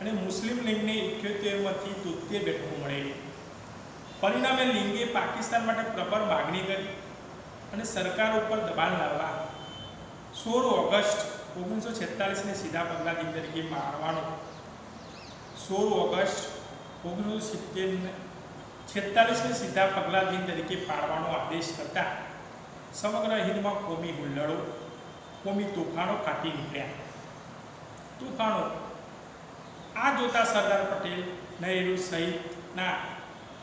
અને મુસ્લિમ લીગને 78માંથી 73 બેઠકો મળેલી. પરિણામે લીગે પાકિસ્તાન માટે પ્રબળ માગણી કરી અને સરકાર ઉપર દબાણ લાવવા 16 ઓગસ્ટ 1946ને સીધા પગલાં તરીકે મારવાનો 16 ઓગસ્ટ 1946ને સીધા પગલાં તરીકે પાડવાનો આદેશ કરતા સમગ્ર હિન્દમાં કોમી હુલ્લડો, કોમી તોફાનો ફાટી નીકળ્યા. તોફાનો આ જોતા સરદાર પટેલ, નહેરુ સહિતના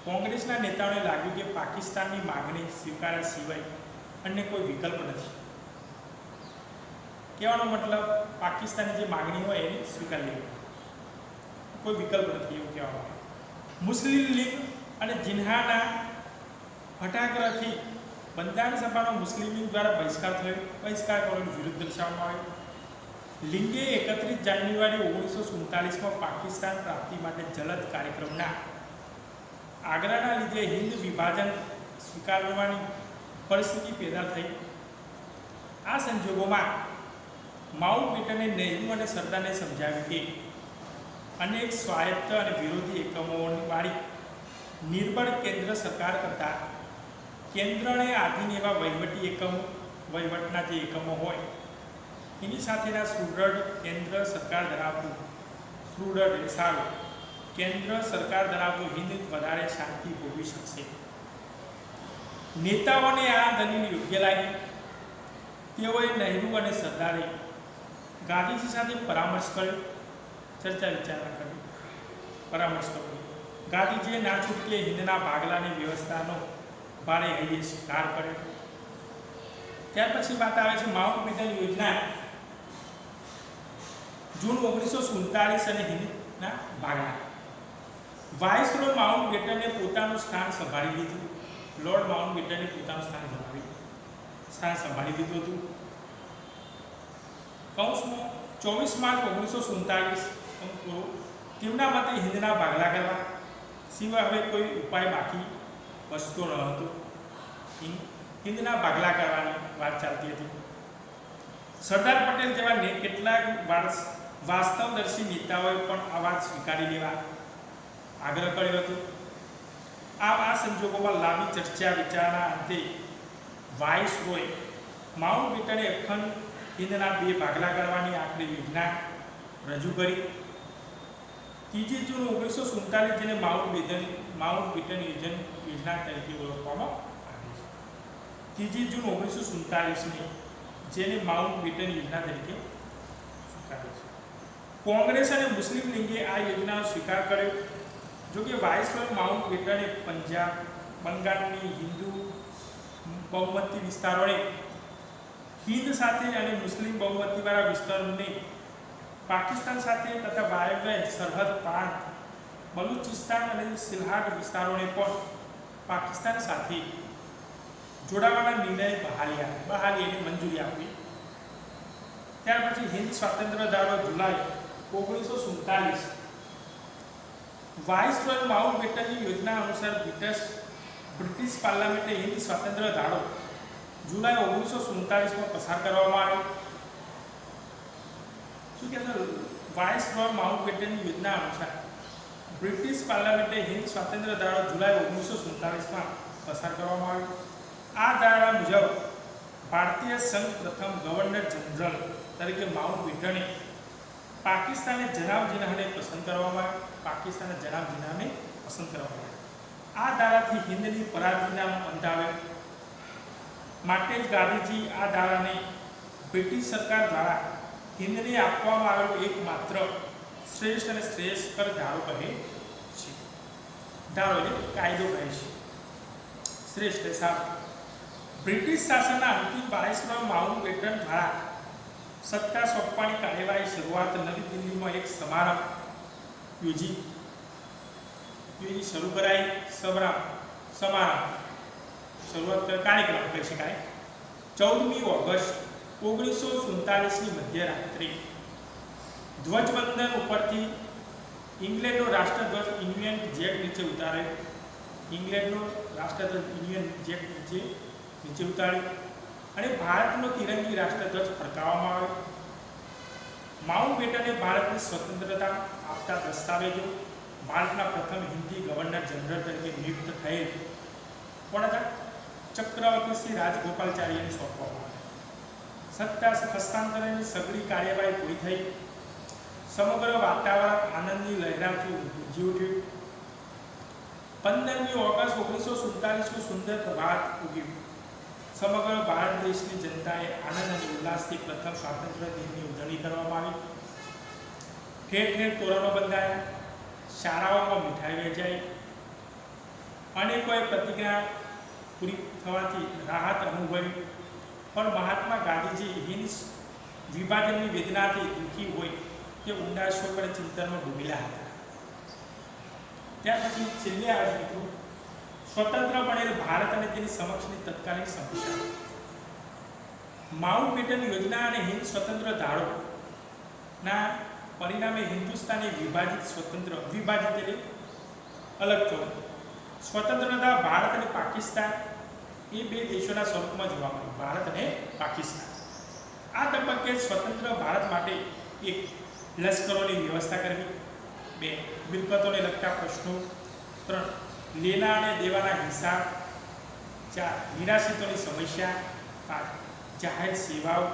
કોંગ્રેસના નેતાઓને લાગ્યું કે પાકિસ્તાનની માગણી સ્વીકાર્યા સિવાય અન્ય કોઈ વિકલ્પ નથી. કહેવાનો મતલબ પાકિસ્તાનની જે માગણી હોય એને સ્વીકારી લેવી, કોઈ વિકલ્પ નથી એવું કહેવામાં આવે. મુસ્લિમ લીગ અને જિન્નાના હઠાગ્રહથી બંધારણ સભાનો મુસ્લિમ લીગ દ્વારા બહિષ્કાર થયો. બહિષ્કાર કરવાનો વિરોધ દર્શાવવામાં આવ્યો. લીગે 31 જાન્યુઆરી 1947માં પાકિસ્તાન પ્રાપ્તિ માટે જલદ કાર્યક્રમના આગ્રહના લીધે હિન્દ વિભાજન સ્વીકારવાની પરિસ્થિતિ પેદા થઈ. આ સંજોગોમાં માઉન્ટ બેટને નહેરુ અને સરદારને સમજાવ્યું કે અનેક સ્વાયત્ત અને વિરોધી એકમોની વાળી નિર્બળ કેન્દ્ર સરકાર કરતાં કેન્દ્રને આધીન એવા વહીવટના જે એકમો હોય એની સાથેના સુદૃઢ કેન્દ્ર સરકાર ધરાવતું હિન્દ વધારે શાંતિ ભોગવી શકશે. નેતાઓને આ દલીલ યોગ્ય લાગી. તેઓએ નહેરુ અને સરદારે ગાંધીજી સાથે પરામર્શ કર્યો, ચર્ચા વિચારણા કરી, પરામર્શ કર્યો. ગાંધીજીએ ના છૂટકે હિન્દના ભાગલાની વ્યવસ્થાનો ભારે હૈયે સ્વીકાર કર્યો. ત્યાર પછી વાત આવે છે માઉન્ટ બેટન યોજના. જૂન 1947 અને હિન્દના ભાગલા. વાઇસરોય માઉન્ટ બેટને પોતાનું સ્થાન સંભાળી લીધું. લોર્ડ માઉન્ટ બેટને પોતાનું સ્થાન સંભાળી લીધું હતું. કૌંસમાં 24 માર્ચ 1947 તેમના મતે હિન્દના ભાગલા કરવા સિવાય હવે કોઈ ઉપાય બાકી બચતો ન હતો. હિન્દના ભાગલા કરવાની વાત ચાલતી હતી. સરદાર પટેલ જેવા કેટલાક વાસ્તવદર્શી નેતાઓએ પણ આ વાત સ્વીકારી લેવા આગ્રહ કર્યો હતો. આ સંજોગોમાં લાંબી ચર્ચા વિચારણા અંતે વાઇસરોય માઉન્ટ બેટને અખંડ હિંદના 2 ભાગલા કરવાની આખરી યોજના રજૂ કરી. 3 જૂન 1947 જેને માઉન્ટબેટન યોજના તરીકે ઓળખવામાં આવે છે. 3 જૂન 1947 જેને માઉન્ટબેટન યોજના તરીકે સ્વીકારે છે. કોંગ્રેસ અને મુસ્લિમ લીગે આ યોજનાનો સ્વીકાર કર્યો. જો કે વાઇસરોય માઉન્ટબેટને પંજાબ, બંગાળની હિન્દુ બહુમતી વિસ્તારોને હિંદ સાથે અને મુસ્લિમ બહુમતીવાળા વિસ્તારોને પાકિસ્તાન સાથે તથા વાયવ્ય સરહદ પ્રાંત બલુચિસ્તાન અને સિલહાટ વિસ્તારોને પણ પાકિસ્તાન સાથે જોડાવાના નિર્ણયને બહાલીને મંજૂરી આપી. ત્યાર પછી હિન્દ સ્વાતંત્ર્ય ધારો જુલાઈ 1947 વાઇસરોય માઉન્ટબેટનની યોજના અનુસાર બ્રિટિશ પાર્લામેન્ટે હિન્દ સ્વાતંત્ર્ય ધારો જુલાઈ 1947 પસાર કરવામાં આવ્યો. શું કહેતો? વાઇસરોય માઉન્ટબેટનની યોજના અનુસાર બ્રિટિશ પાર્લામેન્ટે હિન્દ સ્વાતંત્ર્ય ધારો જુલાઈ 1947 પસાર કરવામાં આવ્યો. આ ધારા મુજબ ભારતીય સંઘ પ્રથમ ગવર્નર જનરલ તરીકે માઉન્ટબેટને પાકિસ્તાને જનાબ જીનાને પસંદ કરવામાં આવ્યો. આ ધારાથી હિન્દની પરાધીનતાનો અંત આવ્યો. માટે જ ગાંધીજી આ ધારાને બ્રિટિશ સરકાર દ્વારા હિન્દને આપવામાં આવેલો એકમાત્ર શ્રેષ્ઠ અને શ્રેષ્ઠકર ધારો કહે છે. ધારો એટલે કાયદો કહે છે. શ્રેષ્ઠ સાહેબ બ્રિટિશ શાસનના અંતિમ વાઇસરોય માઉન્ટબેટન દ્વારા સત્તા સોંપવાની કાર્યવાહી શરૂઆત નવી દિલ્હીમાં એક સમારંભ યોજી શરૂ કરાઈ. કાર્યક્રમ કહી શકાય. 14મી ઓગસ્ટ 1947ની મધ્યરાત્રે ધ્વજવંદન ઉપરથી ઇંગ્લેન્ડનો રાષ્ટ્રધ્વજ યુનિયન જેક નીચે ઉતાર્યો. અને ભારતનો તિરંગી રાષ્ટ્રધ્વજ ફરકાવવામાં આવ્યો. માઉન્ટબેટને ભારતની સ્વતંત્રતા આપતા દસ્તાવેજો ભારતના પ્રથમ હિન્દી ગવર્નર જનરલ તરીકે નિયુક્ત થયેલ કોણ હતા? ચક્રવર્તી શ્રી રાજગોપાલાચાર્યને સોંપવામાં આવ્યા. સત્તા હસ્તાંતરણની સઘળી કાર્યવાહી પૂરી થઈ. સમગ્ર વાતાવરણ આનંદની લહેરાથી ગુંજી ઉઠ્યું. 15મી ઓગસ્ટ 1947 સુંદર પ્રભાત ઉગ્યું. સમગ્ર ભારત દેશની જનતાએ આનંદ અને ઉલ્લાસથી પ્રથમ સ્વાતંત્ર્ય દિનની ઉજવણી કરવામાં આવી. ઠેર ઠેર તોરણો બંધાયા, શાળાઓમાં મીઠાઈ વેચાઈ. અનેકોએ પ્રતિજ્ઞા પૂરી થવાથી રાહત અનુભવી. પણ મહાત્મા ગાંધીજી હિન્દ વિભાજનની વેદનાથી દુઃખી હોય કે ઊંડા શોક અને ચિંતનમાં ડૂબેલા હતા. ત્યાર પછી છેલ્લે આવે મિત્રો સ્વતંત્ર બનેલ ભારત અને તેની સમક્ષની તત્કાલીન સમસ્યા. માઉન્ટબેટન યોજના અને હિન્દ સ્વતંત્ર ધારો ના પરિણામે હિન્દુસ્તાને વિભાજિત એટલે અલગ થયું. સ્વતંત્રતા ભારત અને પાકિસ્તાન એ 2 દેશોના સ્વરૂપમાં જોવા મળ્યું. ભારત અને પાકિસ્તાન. આ તબક્કે સ્વતંત્ર ભારત માટે 1 લશ્કરોની વ્યવસ્થા કરવી, 2 મિલકતોને લગતા પ્રશ્નો, 3 લેના અને દેવાના હિસાબ, 4 નિરાશ્રિતોની સમસ્યા, 5 જાહેર સેવાઓ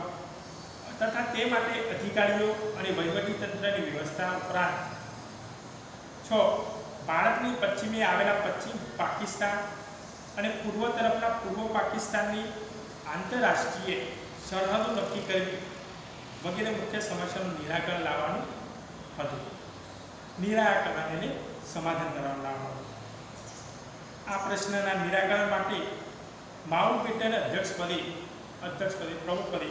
તથા તે માટે અધિકારીઓ અને વહીવટીતંત્રની વ્યવસ્થા ઉપરાંત 6 ભારતની પશ્ચિમે આવેલા પશ્ચિમ પાકિસ્તાન અને પૂર્વ તરફના પૂર્વ પાકિસ્તાનની આંતરરાષ્ટ્રીય સરહદો નક્કી કરવી વગેરે મુખ્ય સમસ્યાનું નિરાકરણ લાવવાનું હતું. સમાધાન કરવાનું લાવવાનું. આ પ્રશ્નના નિરાકરણ માટે માઉન્ટબેટન અધ્યક્ષપદે પ્રમુખપદે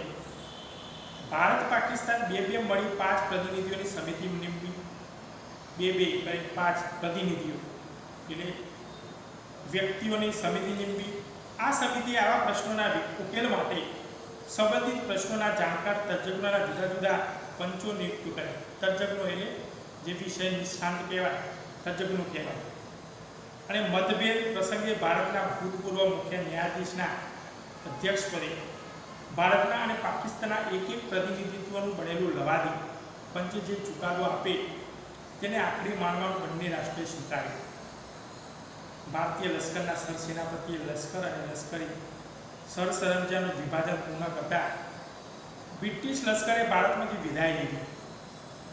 ભારત પાકિસ્તાન 2 મળી 5 પ્રતિનિધિઓની સમિતિ નિમવી. 5 પ્રતિનિધિઓ એટલે વ્યક્તિઓની સમિતિ નિમવી. આ સમિતિએ આવા પ્રશ્નોના ઉકેલ માટે સંબંધિત પ્રશ્નોના જાણકાર તજજ્ઞોના જુદા જુદા પંચો નિયુક્ત કર્યા. તજજ્ઞો એટલે જે વિષય નિષ્ણાંત કહેવાય, તજજ્ઞો કહેવાય. અને મતભેદ પ્રસંગે ભારતના ભૂતપૂર્વ મુખ્ય ન્યાયાધીશના અધ્યક્ષપદે ભારતના અને પાકિસ્તાનના એક પ્રતિનિધિત્વનું બનેલું લવાદી પંચે જે ચુકાદો આપે તેને આખરી માનવાનું બંને રાષ્ટ્રોએ સ્વીકાર્યું. ભારતીય લશ્કરના સરસેનાપતિએ લશ્કર અને લશ્કરી સરસરંજામનું વિભાજન પૂર્ણ કરતા બ્રિટિશ લશ્કરે ભારતમાંથી વિદાય લીધી.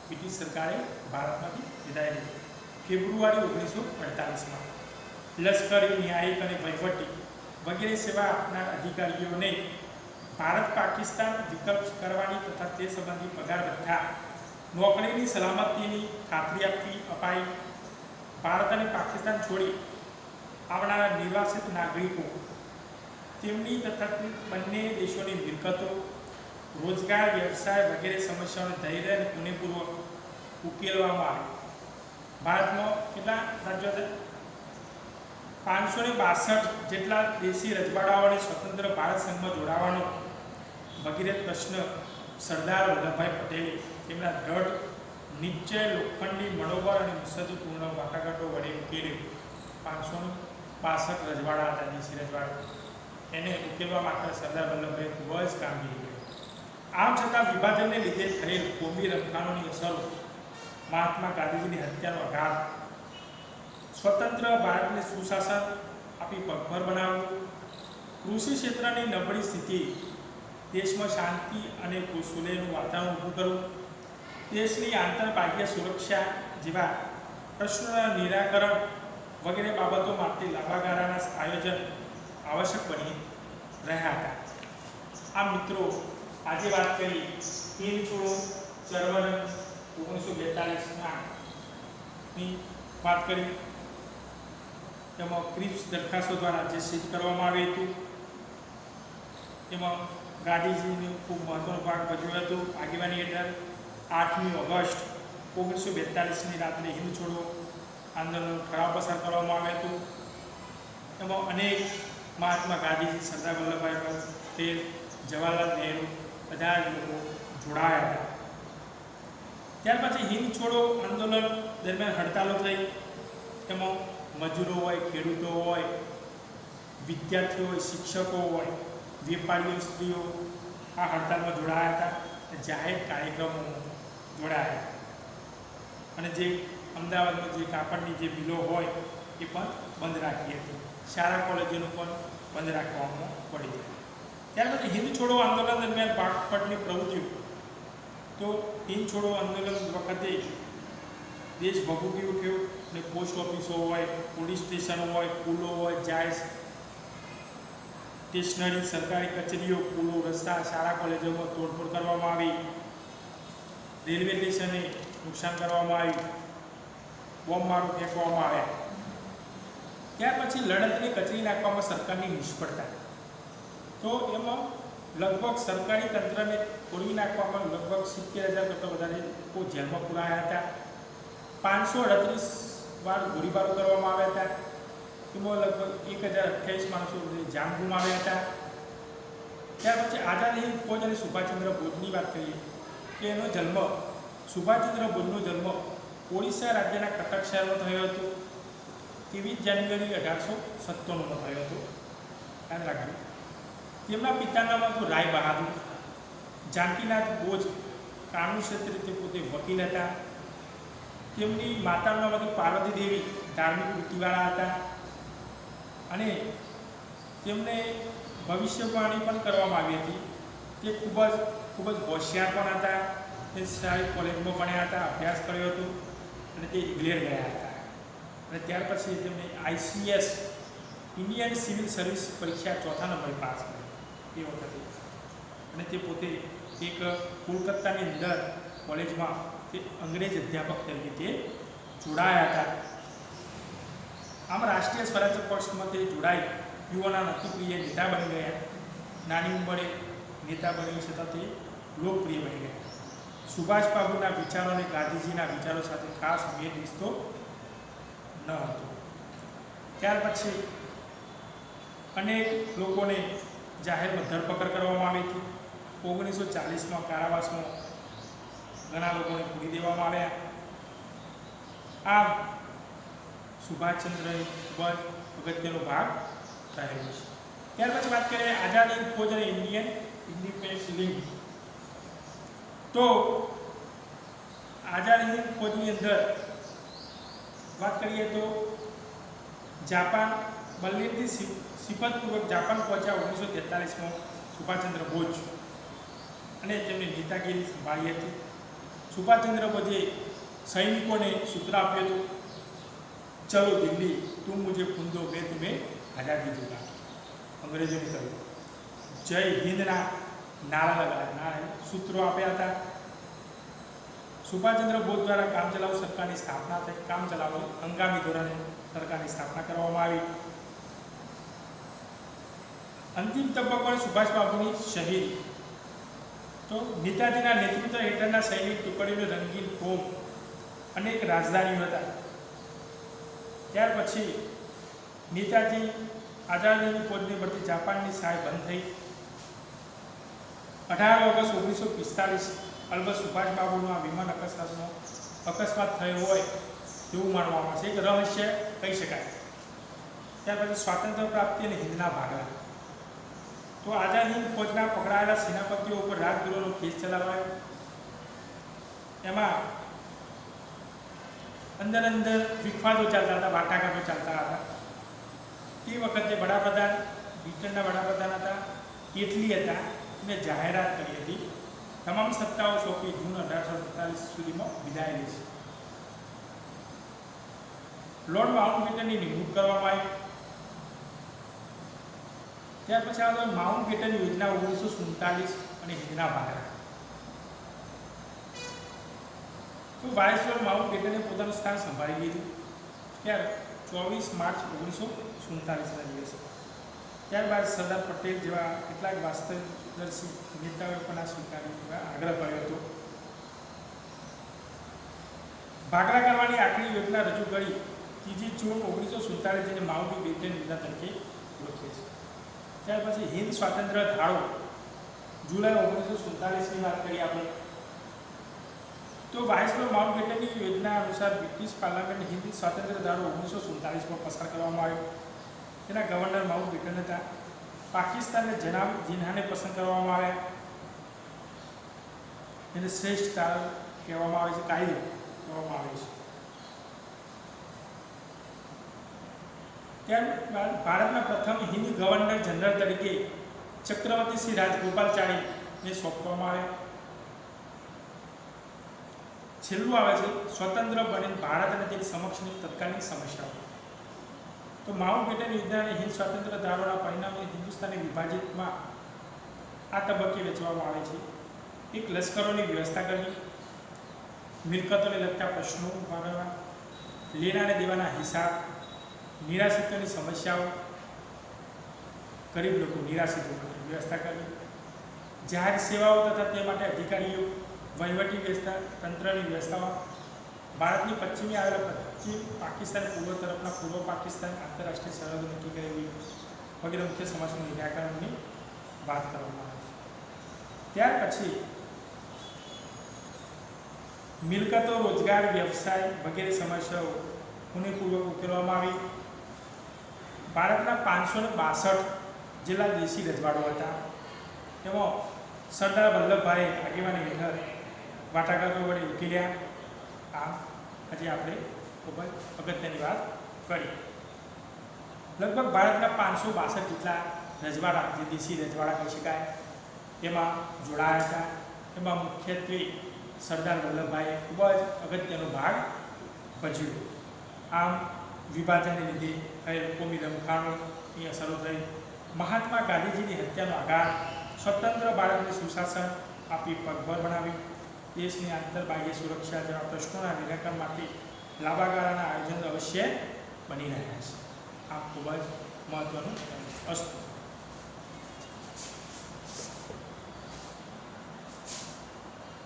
બ્રિટિશ સરકારે ભારતમાંથી વિદાય લીધી ફેબ્રુઆરી 1948માં. લશ્કરી, ન્યાયિક અને વહીવટી વગેરે સેવા આપનાર અધિકારીઓને ભારત પાકિસ્તાન વિકલ્પ કરવાની તથા તે સંબંધી પગાર ભથ્થા, નોકરીની સલામતીની ખાતરી અપાઈ. ભારત અને પાકિસ્તાન છોડી આવનારા નિર્વાસિત નાગરિકો તેમની તથા બંને દેશોની મિલકતો, રોજગાર, વ્યવસાય વગેરે સમસ્યાઓને ધૈર્ય અને પુણ્યપૂર્વક ઉકેલવામાં આવે. ભારતમાં કેટલા રાજ્યો હતા? 562 જેટલા દેશી રજવાડાઓને સ્વતંત્ર ભારત સંઘમાં જોડાવાનો વગેરે પ્રશ્ન સરદાર વલ્લભભાઈ પટેલે તેમના દ્રઢ નિશ્ચય, લોખંડી મનોબળ અને મુસદ્દીપૂર્ણ વાટાઘાટો વડે ઉકેલ્યો. 562 રજવાડા હતા, દેશી રજવાડા. એને ઉકેલવા માટે સરદાર વલ્લભભાઈએ ખૂબ જ કામગીરી કરી. આમ છતાં વિભાજનને લીધે થયેલ કોમી રમખાણોની અસરો, મહાત્મા ગાંધીજીની હત્યાનો આઘાત, સ્વતંત્ર ભારતને સુશાસન આપી પગભર બનાવવું, કૃષિ ક્ષેત્રની નબળી સ્થિતિ, દેશમાં શાંતિ અને સુલેહનું વાતાવરણ ઊભું કરવું, દેશની આંતરબાહ્ય સુરક્ષા જેવા પ્રશ્નોના નિરાકરણ વગેરે બાબતો માટે લાંબા ગાળાના આયોજન આવશ્યક બની રહ્યા હતા. આ મિત્રો આજે વાત કરી હિંદ છોડો ચળવળ 1942ની વાત કરી. તેમાં ક્રિપ્સ દરખાસ્તો દ્વારા જે સિદ્ધ કરવામાં આવ્યું હતું તેમાં ગાંધીજીનો ખૂબ મહત્વનો ભાગ ભજવ્યો હતો. આગેવાની હેઠળ 8મી ઓગસ્ટ 1942ની રાત્રે હિંદ છોડો આંદોલનનો ઠરાવ પસાર કરવામાં આવ્યો હતો. એમાં અનેક મહાત્મા ગાંધીજી, સરદાર વલ્લભભાઈ પટેલ, જવાહરલાલ નહેરુ બધા જ લોકો જોડાયા હતા. ત્યાર પછી હિંદ છોડો આંદોલન દરમિયાન હડતાલો થઈ. એમાં મજૂરો હોય, ખેડૂતો હોય, વિદ્યાર્થીઓ હોય, શિક્ષકો હોય, વેપારીઓ, સ્ત્રીઓ આ હડતાલમાં જોડાયા હતા. જાહેર કાર્યક્રમો જોડાયા અને જે અમદાવાદમાં જે કાપડની જે મિલો હોય એ પણ બંધ રાખી હતી. શાળા કોલેજોનું પણ બંધ રાખવામાં પડી. ત્યાર પછી હિંદ છોડો આંદોલન દરમિયાન પાકપટની પ્રવૃત્તિઓ. તો હિંદ છોડો આંદોલન વખતે દેશ ભભૂકી ઉઠ્યો અને પોસ્ટ ઓફિસો હોય, પોલીસ સ્ટેશનો હોય, પુલો હોય, જાહેર સ્ટેશનરી, સરકારી કચેરીઓ, પુલો, રસ્તા, શાળા કોલેજોમાં તોડફોડ કરવામાં આવી. રેલવે સ્ટેશને નુકસાન કરવામાં આવ્યું. બોમ્બમારો ફેંકવામાં આવ્યા. ત્યાર પછી લડતને કચરી નાખવામાં સરકારની નિષ્ફળતા. તો એમાં લગભગ સરકારી તંત્રને તોડી નાખવામાં લગભગ 70,000 કરતાં વધારે લોકો જેલમાં પુરાયા હતા. 538 વાર ગોળીબારો કરવામાં આવ્યા હતા. એમાં લગભગ 1028 માણસો જાન ગુમાવ્યા હતા. ત્યાર પછી આઝાદ હિંદ ફૌજ અને સુભાષચંદ્ર બોઝની વાત કરીએ કે એનો જન્મ, સુભાષચંદ્ર બોઝનો જન્મ ઓડિશા રાજ્યના કટક શહેરમાં થયો હતો. 23 જાન્યુઆરી 1857માં થયો હતો. યાદ રાખજો. તેમના પિતાનું નામ હતું રાય બહાદુર. જાનકીનાથ બોઝ કાનૂન ક્ષેત્રે તે પોતે વકીલ હતા. તેમની માતાનું નામ હતું પાર્વતી દેવી, ધાર્મિક વૃત્તિવાળા હતા અને તેમને ભવિષ્યવાણી પણ કરવામાં આવી હતી. તે ખૂબ જ હોશિયાર પણ હતા. તે સારી કોલેજમાં ભણ્યા હતા, અભ્યાસ કર્યો હતો અને તે ઇંગ્લેન્ડ ગયા હતા. અને ત્યાર પછી તેમને ICS ઇન્ડિયન સિવિલ સર્વિસ પરીક્ષા 4થા નંબરે પાસ કરી એ વખતે. અને તે પોતે એક કોલકાતાની અંદર કોલેજમાં તે અંગ્રેજ અધ્યાપક તરીકે તે જોડાયા હતા. આમ રાષ્ટ્રીય સ્વરાજ્ય પક્ષમાં તે જોડાઈ યુવાના અતિપ્રિય નેતા બની ગયા. નાની ઉંમરે નેતા બની છતાં તે લોકપ્રિય બની ગયા. સુભાષબાબુના વિચારો અને ગાંધીજીના વિચારો સાથે ખાસ મેળ બેસતો ન હતો. ત્યાર પછી અનેક લોકોને જાહેરમાં ધરપકડ કરવામાં આવી હતી. 1940માં કારાવાસમાં ઘણા લોકોને પૂરી દેવામાં આવ્યા. આમ સુભાષચંદ્રએ ખૂબ જ અગત્યનો ભાગ રહેલો છે. ત્યાર પછી વાત કરીએ આઝાદ હિંદ ફૌજ અને ઇન્ડિયન ઇન્ડિપેન્ડન્સ લીગ. તો આઝાદ હિંદ ફૌજની અંદર વાત કરીએ તો જાપાન બલ્લેથી સિફતપૂર્વક જાપાન પહોંચ્યા 1943માં સુભાષચંદ્ર બોઝ. અને તેમની નેતાગીરી સંભાળી હતી. સુભાષચંદ્ર બોઝે સૈનિકોને સૂત્ર આપ્યું હતું, ચલો દિલ્હી, તું મુझे खून दो, मैं तुम्हें आज़ादी दूंगा. અંગ્રેજોને કહ્યું. જય હિન્દના નારા લગાવ્યા, સૂત્રો આપ્યા હતા. સુભાષચંદ્ર બોઝ દ્વારા કામચલાઉ સરકારની સ્થાપના થઈ. કામચલાઉ હંગામી ધોરણે સરકારની સ્થાપના કરવામાં આવી. અંતિમ તબક્કો સુભાષબાબુની શહીદી. તો નેતાજીના નેતૃત્વ હેઠળના સૈનિક ટુકડીઓને રંગીન ફોર્મ અનેક રાજધાનીઓ હતા. ત્યાર પછી નેતાજી આઝાદીની ફોજની ભરતી જાપાનની સહાય બંધ થઈ. 18 ઓગસ્ટ 1945 અલબત્ત સુભાષબાબુનો આ વિમાન અકસ્માત થયો હોય તેવું માનવામાં આવે છે. એક રહસ્ય કહી શકાય. ત્યાર પછી સ્વાતંત્ર્ય પ્રાપ્તિ અને હિંદના ભાગલા. તો આઝાદ ફોજના પકડાયેલા સેનાપતિઓ ઉપર રાજદ્રોહનો કેસ ચલાવાયો. એમાં અંદર વિખવાદો ચાલતા હતા, વાટાઘાટો ચાલતા હતા. તે વખતે વડાપ્રધાન, બ્રિટનના વડાપ્રધાન હતા, કેટલી હતા, એને જાહેરાત કરી હતી, તમામ સત્તાઓ સોંપી જૂન 1847 સુધીમાં વિદાય લેશે. લોર્ડ માઉન્ટબેટનની નિમણૂક કરવામાં આવી. ત્યાર પછી આગળ માઉન્ટબેટન યોજના 1947 અને હિંદના ભાગલા. તો વાઇસરોય માઉન્ટબેટને પોતાનું સ્થાન સંભાળી લીધું. ત્યારે 24 માર્ચ 1947ના દિવસે. ત્યારબાદ સરદાર પટેલ જેવા કેટલાક વાસ્તવદર્શી નેતાઓએ પણ આ સ્વીકારી આગ્રહ કર્યો હતો. ભાગલા કરવાની આખરી યોજના રજૂ કરી 3 જૂન 1947 જેને માઉન્ટબેટન યોજના તરીકે ઓળખે છે. ત્યાર પછી હિન્દ સ્વાતંત્ર્ય ધારો જુલાઈ 1947ની વાત કરીએ આપણે. તો વાઇસરોય માઉન્ટબેટનની યોજના અનુસાર બ્રિટિશ પાર્લામેન્ટ હિન્દ સ્વાતંત્ર્ય ધારો 1947માં પસાર કરવામાં આવ્યો. તેના ગવર્નર માઉન્ટબેટન હતા. પાકિસ્તાનને જનાબ જીન્નાને પસંદ કરવામાં આવ્યા. એને શ્રેષ્ઠ ધારો કહેવામાં આવે છે, કાયદો કહેવામાં આવે છે. ત્યારબાદ ભારતના પ્રથમ હિન્દ ગવર્નર જનરલ તરીકે ચક્રવર્તી શ્રી રાજગોપાલચારીને સોંપવામાં આવ્યા. છેલ્લું આવે છે સ્વતંત્ર બની ભારત અને તેની સમક્ષની તત્કાલીન સમસ્યાઓ. તો માઉન્ટબેટન યોજના અને હિન્દ સ્વાતંત્ર્ય ધારાના પરિણામે હિન્દુસ્તાનને વિભાજિતમાં આ તબક્કે વહેંચવામાં આવે છે. એક લશ્કરોની વ્યવસ્થા કરવી, મિલકતોને લગતા પ્રશ્નો ઉઠાવવા, લેણા અને દેવાના હિસાબ, નિરાશ્રિતોની સમસ્યાઓ, ગરીબ લોકો નિરાશ્રિતો માટે વ્યવસ્થા કરવી, જાહેર સેવાઓ તથા તે માટે અધિકારીઓ, વહીવટી વ્યવસ્થા, તંત્રની વ્યવસ્થાઓ, ભારતની પશ્ચિમે આવેલા પશ્ચિમ પાકિસ્તાન, પૂર્વ તરફના પૂર્વ પાકિસ્તાન, આંતરરાષ્ટ્રીય સરહદો નક્કી કરેલી વગેરે મુખ્ય સમસ્યાનું નિરાકરણની વાત કરવામાં આવે છે. ત્યાર પછી મિલકતો, રોજગાર, વ્યવસાય વગેરે સમસ્યાઓ પૂર્વક ઉકેલવામાં આવી. ભારતના 562 જેટલા દેશી રજવાડો હતા. તેમાં સરદાર વલ્લભભાઈએ આગેવાની હેઠળ વાટાઘાટો વડે ઉકેલ્યા. આ આજે આપણે ખૂબ જ અગત્યની વાત કરી. લગભગ ભારતના 562 જેટલા રજવાડા, જે દેશી રજવાડા કહી શકાય, એમાં જોડાયા હતા. એમાં મુખ્યત્વે સરદાર વલ્લભભાઈએ ખૂબ જ અગત્યનો ભાગ ભજવ્યો. આમ વિભાજનને લીધે થયેલ કોમી રમખાણોની અસરો થઈ. મહાત્મા ગાંધીજીની હત્યાનો આઘાત સ્વતંત્ર ભારતને સુશાસન આપી પગભર બનાવી. દેશની આંતરબાહ્ય સુરક્ષા જેવા પ્રશ્નોના નિરાકરણ માટે લાંબા ગાળાના આયોજન અવશ્ય બની રહ્યા છે. આ ખૂબ જ મહત્વનું અસ્તુ.